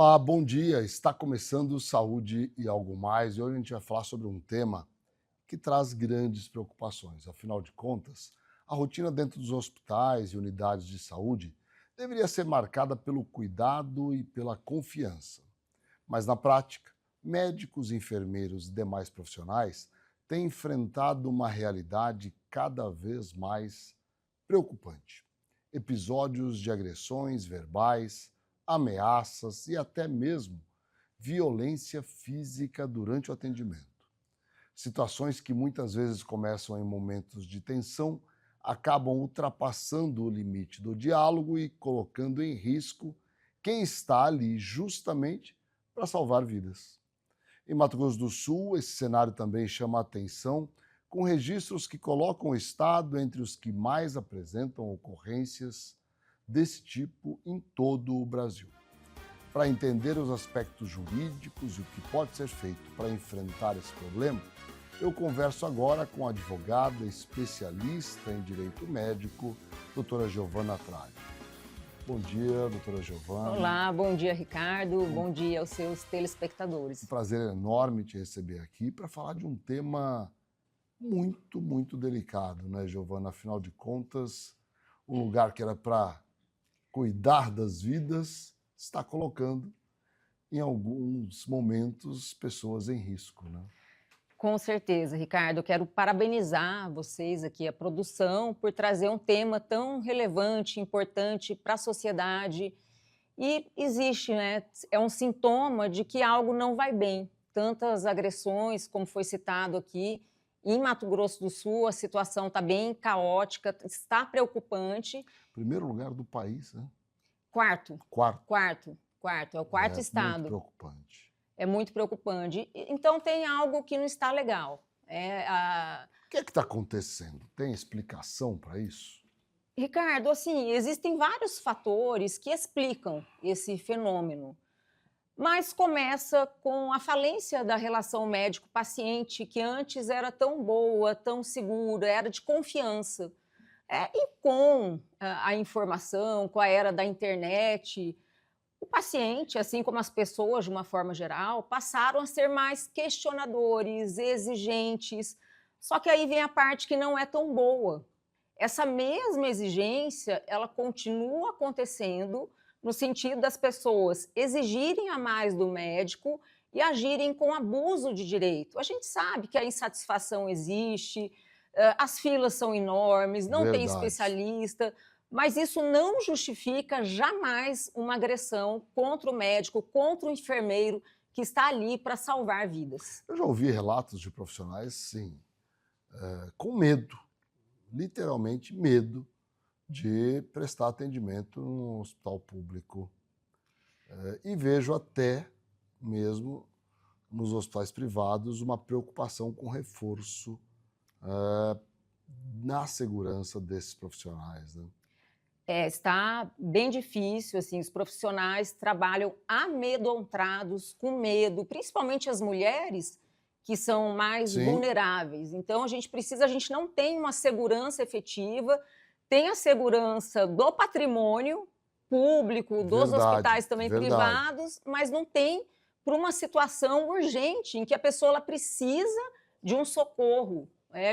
Olá, bom dia. Está começando Saúde e Algo Mais e hoje a gente vai falar sobre um tema que traz grandes preocupações. Afinal de contas, a rotina dentro dos hospitais e unidades de saúde deveria ser marcada pelo cuidado e pela confiança. Mas na prática, médicos, enfermeiros e demais profissionais têm enfrentado uma realidade cada vez mais preocupante. Episódios de agressões verbais, ameaças e até mesmo violência física durante o atendimento. Situações que muitas vezes começam em momentos de tensão, acabam ultrapassando o limite do diálogo e colocando em risco quem está ali justamente para salvar vidas. Em Mato Grosso do Sul, esse cenário também chama a atenção, com registros que colocam o estado entre os que mais apresentam ocorrências desse tipo em todo o Brasil. Para entender os aspectos jurídicos e o que pode ser feito para enfrentar esse problema, eu converso agora com a advogada especialista em direito médico, doutora Giovana Tralli. Bom dia, doutora Giovana. Olá, bom dia, Ricardo. Bom dia aos seus telespectadores. Um prazer enorme te receber aqui para falar de um tema muito delicado, né, Giovana? Afinal de contas, um lugar que era para cuidar das vidas está colocando, em alguns momentos, pessoas em risco, né? Com certeza, Ricardo. Eu quero parabenizar vocês aqui, a produção, por trazer um tema tão relevante, importante para a sociedade. E existe, né? É um sintoma de que algo não vai bem. Tantas agressões, como foi citado aqui, em Mato Grosso do Sul, a situação está bem caótica, está preocupante. Primeiro lugar do país, né? Quarto. Quarto. É o quarto estado. Muito preocupante. É muito preocupante. Então, tem algo que não está legal. O que é que está acontecendo? Tem explicação para isso? Ricardo, assim, existem vários fatores que explicam esse fenômeno, mas começa com a falência da relação médico-paciente, que antes era tão boa, tão segura, era de confiança. E com a informação, com a era da internet, o paciente, assim como as pessoas de uma forma geral, passaram a ser mais questionadores, exigentes. Só que aí vem a parte que não é tão boa. Essa mesma exigência, ela continua acontecendo no sentido das pessoas exigirem a mais do médico e agirem com abuso de direito. A gente sabe que a insatisfação existe, as filas são enormes, não tem Verdade. especialista, mas isso não justifica jamais uma agressão contra o médico, contra o enfermeiro que está ali para salvar vidas. Eu já ouvi relatos de profissionais, sim, com medo, literalmente medo, de prestar atendimento no hospital público. E vejo até mesmo nos hospitais privados uma preocupação com reforço na segurança desses profissionais, né? Está bem difícil, assim, os profissionais trabalham amedrontados, com medo, principalmente as mulheres, que são mais Sim. vulneráveis. Então, a gente não tem uma segurança efetiva, tem a segurança do patrimônio público, dos hospitais também privados, mas não tem para uma situação urgente, em que a pessoa ela precisa de um socorro,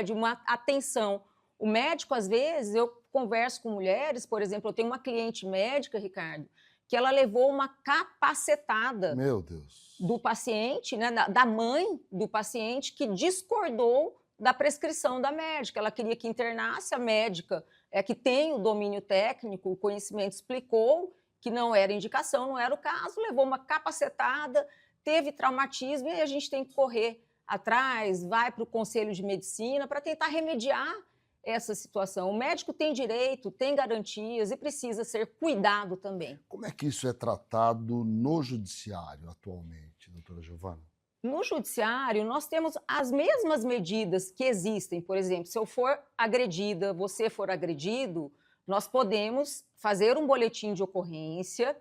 de uma atenção. O médico, às vezes, eu converso com mulheres, por exemplo, eu tenho uma cliente médica, Ricardo, que ela levou uma capacetada Meu Deus. do paciente, né, da mãe do paciente, que discordou da prescrição da médica. Ela queria que internasse, a médica que tem o domínio técnico, o conhecimento, explicou que não era indicação, não era o caso, levou uma capacetada, teve traumatismo, e a gente tem que correr atrás, vai para o Conselho de Medicina para tentar remediar essa situação. O médico tem direito, tem garantias e precisa ser cuidado também. Como é que isso é tratado no judiciário atualmente, doutora Giovana? No judiciário, nós temos as mesmas medidas que existem. Por exemplo, se eu for agredida, você for agredido, nós podemos fazer um boletim de ocorrência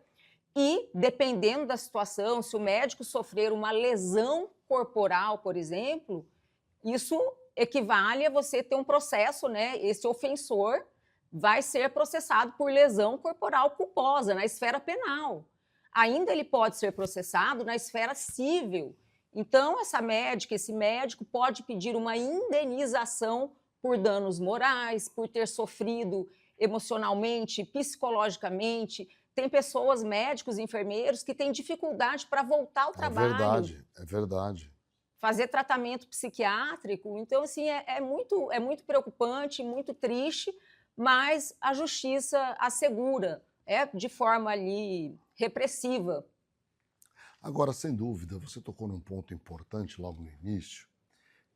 e, dependendo da situação, se o médico sofrer uma lesão corporal, por exemplo, isso equivale a você ter um processo, né? Esse ofensor vai ser processado por lesão corporal culposa na esfera penal. ainda ele pode ser processado na esfera civil. Então, essa médica, esse médico pode pedir uma indenização por danos morais, por ter sofrido emocionalmente, psicologicamente. Tem pessoas, médicos, enfermeiros, que têm dificuldade para voltar ao trabalho. É verdade. Fazer tratamento psiquiátrico. Então, assim, é muito preocupante, muito triste, mas a justiça assegura, de forma ali repressiva. Agora, sem dúvida, você tocou num ponto importante logo no início,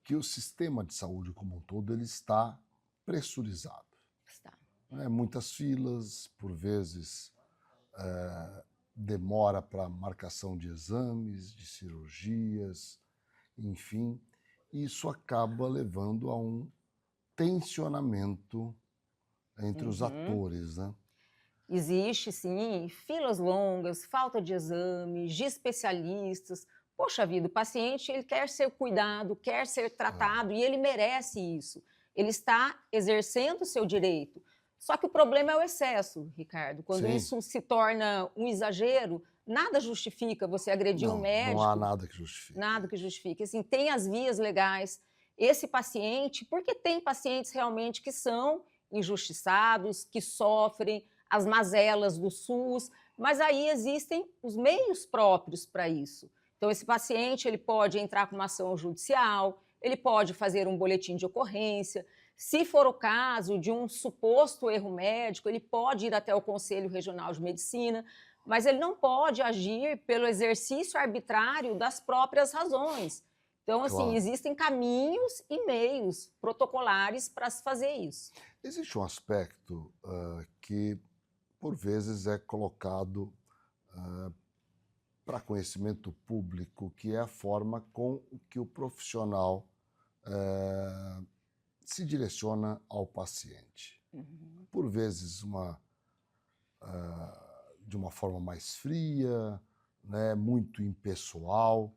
que o sistema de saúde como um todo ele está pressurizado. Está. Muitas filas, por vezes demora para marcação de exames, de cirurgias, enfim, isso acaba levando a um tensionamento entre os atores, né? Existe, sim, filas longas, falta de exames, de especialistas. Poxa vida, o paciente ele quer ser cuidado, quer ser tratado e ele merece isso. Ele está exercendo o seu direito. Só que o problema é o excesso, Ricardo. Quando Sim. isso se torna um exagero, nada justifica você agredir um médico. Não há nada que justifique. Nada que justifique. Assim, tem as vias legais. Esse paciente, porque tem pacientes realmente que são injustiçados, que sofrem as mazelas do SUS, mas aí existem os meios próprios para isso. Então, esse paciente ele pode entrar com uma ação judicial, ele pode fazer um boletim de ocorrência. Se for o caso de um suposto erro médico, ele pode ir até o Conselho Regional de Medicina, mas ele não pode agir pelo exercício arbitrário das próprias razões. Então, assim, Claro. Existem caminhos e meios protocolares para se fazer isso. Existe um aspecto que, por vezes, é colocado para conhecimento público, que é a forma com que o profissional se direciona ao paciente. Por vezes, de uma forma mais fria, né, muito impessoal.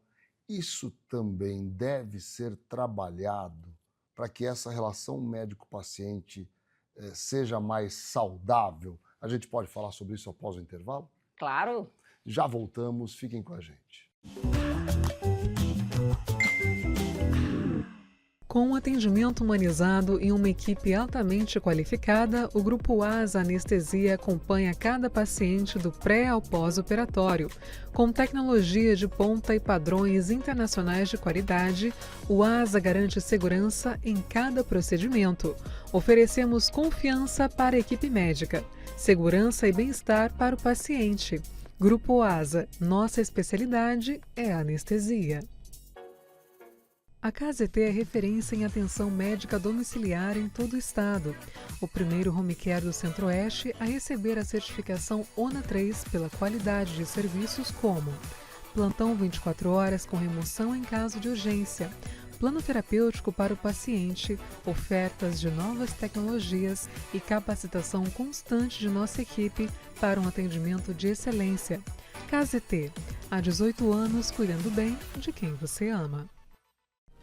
Isso também deve ser trabalhado para que essa relação médico-paciente seja mais saudável. A gente pode falar sobre isso após o intervalo? Claro. Já voltamos, fiquem com a gente. Com um atendimento humanizado e uma equipe altamente qualificada, o Grupo ASA Anestesia acompanha cada paciente do pré ao pós-operatório. Com tecnologia de ponta e padrões internacionais de qualidade, o ASA garante segurança em cada procedimento. Oferecemos confiança para a equipe médica, segurança e bem-estar para o paciente. Grupo ASA, nossa especialidade é a anestesia. A KZT é referência em atenção médica domiciliar em todo o estado. O primeiro home care do Centro-Oeste a receber a certificação ONA 3 pela qualidade de serviços como plantão 24 horas com remoção em caso de urgência, plano terapêutico para o paciente, ofertas de novas tecnologias e capacitação constante de nossa equipe para um atendimento de excelência. KZT, há 18 anos cuidando bem de quem você ama.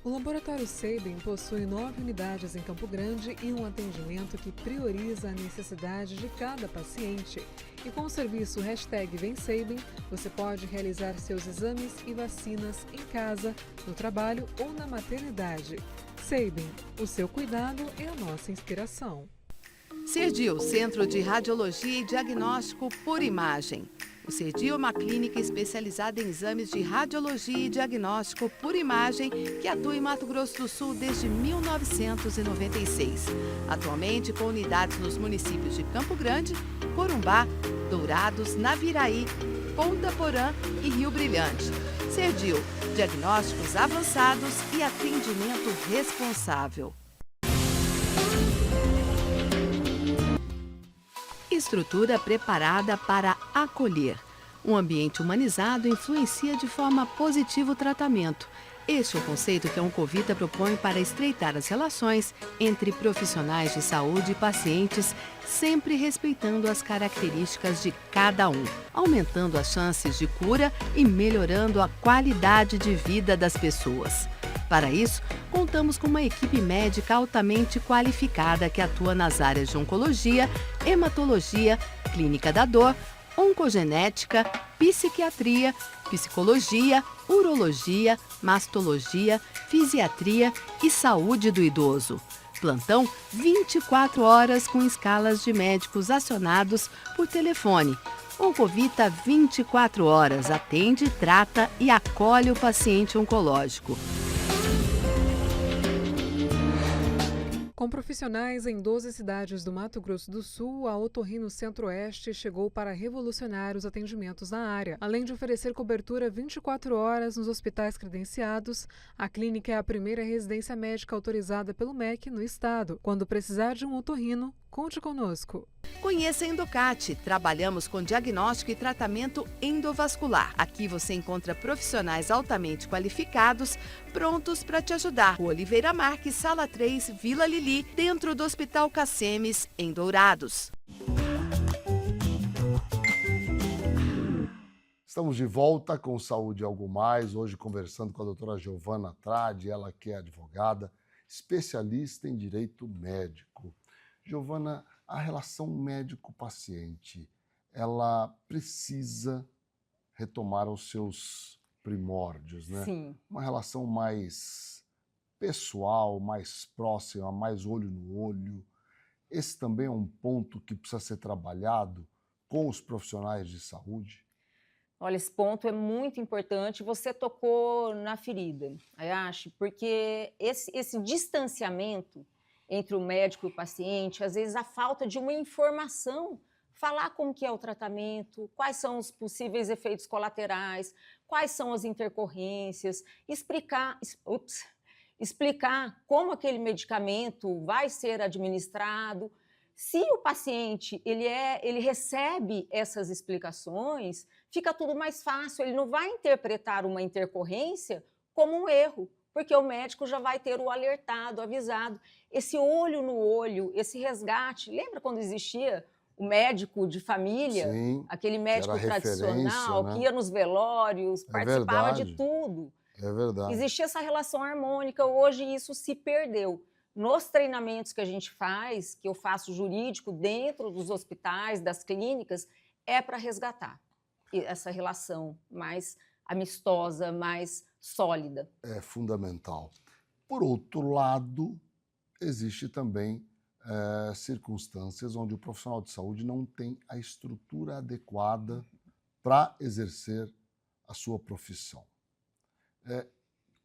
O Laboratório Sabin possui 9 unidades em Campo Grande e um atendimento que prioriza a necessidade de cada paciente. E com o serviço #VemSabin, você pode realizar seus exames e vacinas em casa, no trabalho ou na maternidade. Sabin, o seu cuidado é a nossa inspiração. Serdio, Centro de Radiologia e Diagnóstico por Imagem. O Serdio é uma clínica especializada em exames de radiologia e diagnóstico por imagem que atua em Mato Grosso do Sul desde 1996. Atualmente com unidades nos municípios de Campo Grande, Corumbá, Dourados, Naviraí, Ponta Porã e Rio Brilhante. Serdio, diagnósticos avançados e atendimento responsável. Estrutura preparada para acolher. Um ambiente humanizado influencia de forma positiva o tratamento. Este é o conceito que a Oncovita propõe para estreitar as relações entre profissionais de saúde e pacientes, sempre respeitando as características de cada um, aumentando as chances de cura e melhorando a qualidade de vida das pessoas. Para isso, contamos com uma equipe médica altamente qualificada que atua nas áreas de oncologia, hematologia, clínica da dor, oncogenética, psiquiatria, psicologia, urologia, mastologia, fisiatria e saúde do idoso. Plantão 24 horas com escalas de médicos acionados por telefone. Oncovita 24 horas atende, trata e acolhe o paciente oncológico. Com profissionais em 12 cidades do Mato Grosso do Sul, a Otorrino Centro-Oeste chegou para revolucionar os atendimentos na área. Além de oferecer cobertura 24 horas nos hospitais credenciados, a clínica é a primeira residência médica autorizada pelo MEC no estado. Quando precisar de um otorrino, conte conosco. Conheça a Endocate. Trabalhamos com diagnóstico e tratamento endovascular. Aqui você encontra profissionais altamente qualificados, prontos para te ajudar. Rua Oliveira Marques, Sala 3, Vila Lili, dentro do Hospital Cacemes, em Dourados. Estamos de volta com Saúde e Algo Mais, hoje conversando com a doutora Giovana Tradi, ela que é advogada, especialista em direito médico. Giovana, a relação médico-paciente, ela precisa retomar os seus primórdios, né? Sim. Uma relação mais pessoal, mais próxima, mais olho no olho. Esse também é um ponto que precisa ser trabalhado com os profissionais de saúde. Olha, esse ponto é muito importante. Você tocou na ferida, Ayashi, porque esse distanciamento entre o médico e o paciente, às vezes a falta de uma informação, falar como que é o tratamento, quais são os possíveis efeitos colaterais, quais são as intercorrências, explicar como aquele medicamento vai ser administrado. Se o paciente ele recebe essas explicações, fica tudo mais fácil, ele não vai interpretar uma intercorrência como um erro, porque o médico já vai ter o alertado, avisado. Esse olho no olho, esse resgate, lembra quando existia o médico de família? Sim, aquele médico tradicional, né? Que ia nos velórios, participava de tudo. É verdade. Existia essa relação harmônica, hoje isso se perdeu. Nos treinamentos que a gente faz, que eu faço jurídico dentro dos hospitais, das clínicas, é para resgatar essa relação mais amistosa, mais sólida. É fundamental. Por outro lado, existe também circunstâncias onde o profissional de saúde não tem a estrutura adequada para exercer a sua profissão.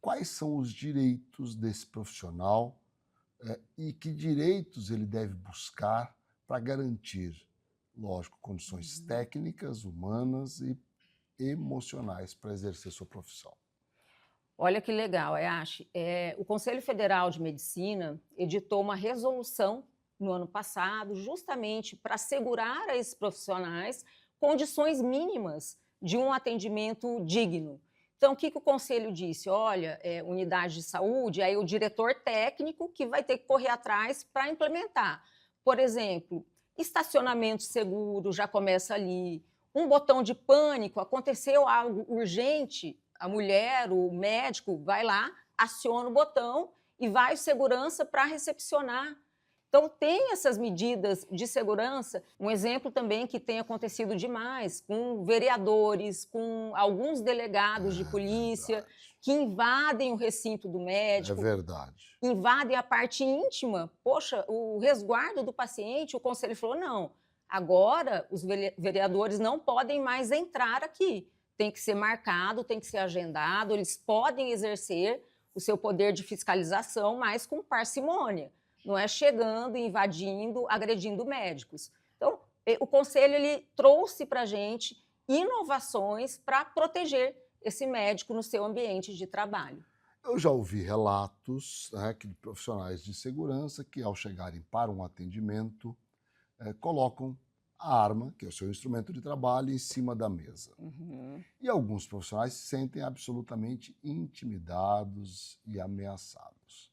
Quais são os direitos desse profissional e que direitos ele deve buscar para garantir, lógico, condições técnicas, humanas e emocionais para exercer sua profissão? Olha que legal, Ayashi. O Conselho Federal de Medicina editou uma resolução no ano passado, justamente para assegurar a esses profissionais condições mínimas de um atendimento digno. Então, o que o Conselho disse? Olha, unidade de saúde, aí o diretor técnico que vai ter que correr atrás para implementar. Por exemplo, estacionamento seguro, já começa ali. Um botão de pânico, aconteceu algo urgente, a mulher, o médico, vai lá, aciona o botão e vai o segurança para recepcionar. Então, tem essas medidas de segurança. Um exemplo também que tem acontecido demais, com vereadores, com alguns delegados de polícia, que invadem o recinto do médico. É verdade. Invadem a parte íntima. Poxa, o resguardo do paciente, o conselho falou, não, agora os vereadores não podem mais entrar aqui. Tem que ser marcado, tem que ser agendado, eles podem exercer o seu poder de fiscalização, mas com parcimônia. Não é chegando, invadindo, agredindo médicos. Então, o Conselho ele trouxe para a gente inovações para proteger esse médico no seu ambiente de trabalho. Eu já ouvi relatos de profissionais de segurança que, ao chegarem para um atendimento, colocam a arma, que é o seu instrumento de trabalho, em cima da mesa. E alguns profissionais se sentem absolutamente intimidados e ameaçados.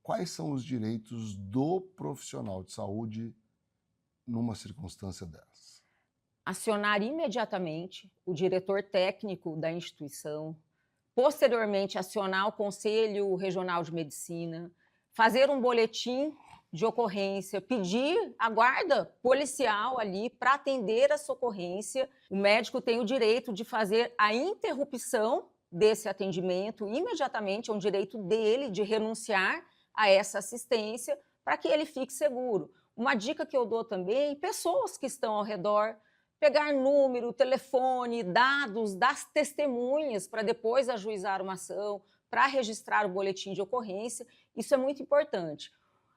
Quais são os direitos do profissional de saúde numa circunstância dessas? Acionar imediatamente o diretor técnico da instituição, posteriormente acionar o Conselho Regional de Medicina, fazer um boletim de ocorrência, pedir a guarda policial ali para atender essa ocorrência. O médico tem o direito de fazer a interrupção desse atendimento imediatamente, é um direito dele de renunciar a essa assistência para que ele fique seguro. Uma dica que eu dou também, pessoas que estão ao redor, pegar número, telefone, dados das testemunhas para depois ajuizar uma ação, para registrar o boletim de ocorrência, isso é muito importante.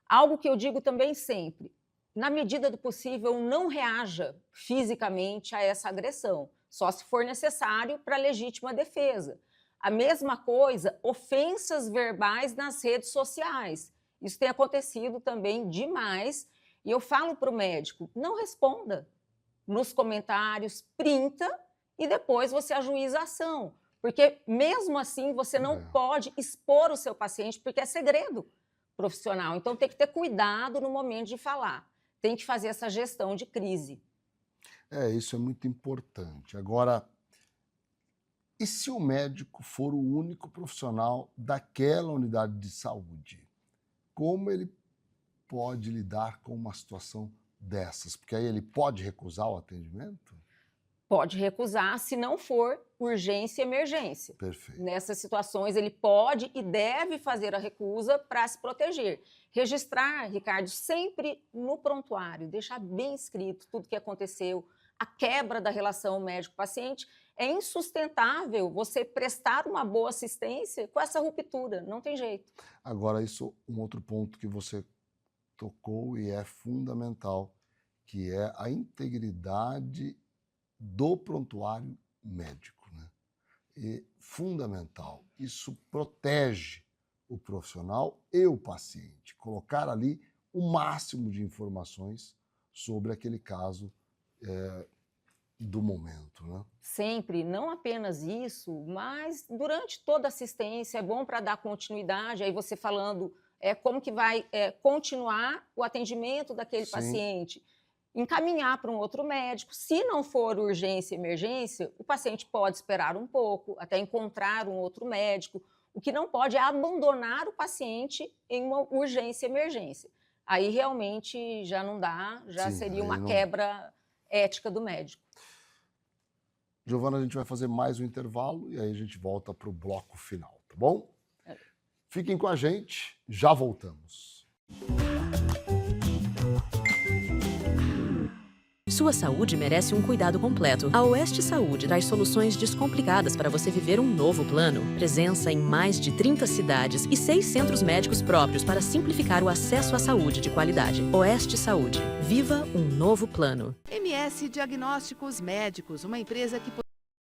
Algo que eu digo também sempre, na medida do possível, não reaja fisicamente a essa agressão, só se for necessário para legítima defesa. A mesma coisa, ofensas verbais nas redes sociais. Isso tem acontecido também demais. E eu falo para o médico, não responda nos comentários, printa e depois você ajuiza a ação. Porque mesmo assim você não pode expor o seu paciente, porque é segredo profissional. Então tem que ter cuidado no momento de falar. Tem que fazer essa gestão de crise. Isso é muito importante. Agora, e se o médico for o único profissional daquela unidade de saúde? Como ele pode lidar com uma situação dessas? Porque aí ele pode recusar o atendimento? Pode recusar se não for urgência e emergência. Perfeito. Nessas situações, ele pode e deve fazer a recusa para se proteger. Registrar, Ricardo, sempre no prontuário, deixar bem escrito tudo o que aconteceu, a quebra da relação médico-paciente. É insustentável você prestar uma boa assistência com essa ruptura, não tem jeito. Agora, isso um outro ponto que você tocou e é fundamental, que é a integridade do prontuário médico, né? E fundamental, isso protege o profissional e o paciente, colocar ali o máximo de informações sobre aquele caso do momento, né? Sempre, não apenas isso, mas durante toda a assistência é bom para dar continuidade, aí você falando como que vai continuar o atendimento daquele paciente, encaminhar para um outro médico. Se não for urgência e emergência, o paciente pode esperar um pouco, até encontrar um outro médico. O que não pode é abandonar o paciente em uma urgência e emergência. Aí realmente já não dá, já seria uma quebra ética do médico. Giovana, a gente vai fazer mais um intervalo e aí a gente volta para o bloco final, tá bom? Fiquem com a gente, já voltamos. Sua saúde merece um cuidado completo. A Oeste Saúde traz soluções descomplicadas para você viver um novo plano. Presença em mais de 30 cidades e 6 centros médicos próprios para simplificar o acesso à saúde de qualidade. Oeste Saúde. Viva um novo plano. MS Diagnósticos Médicos, uma empresa que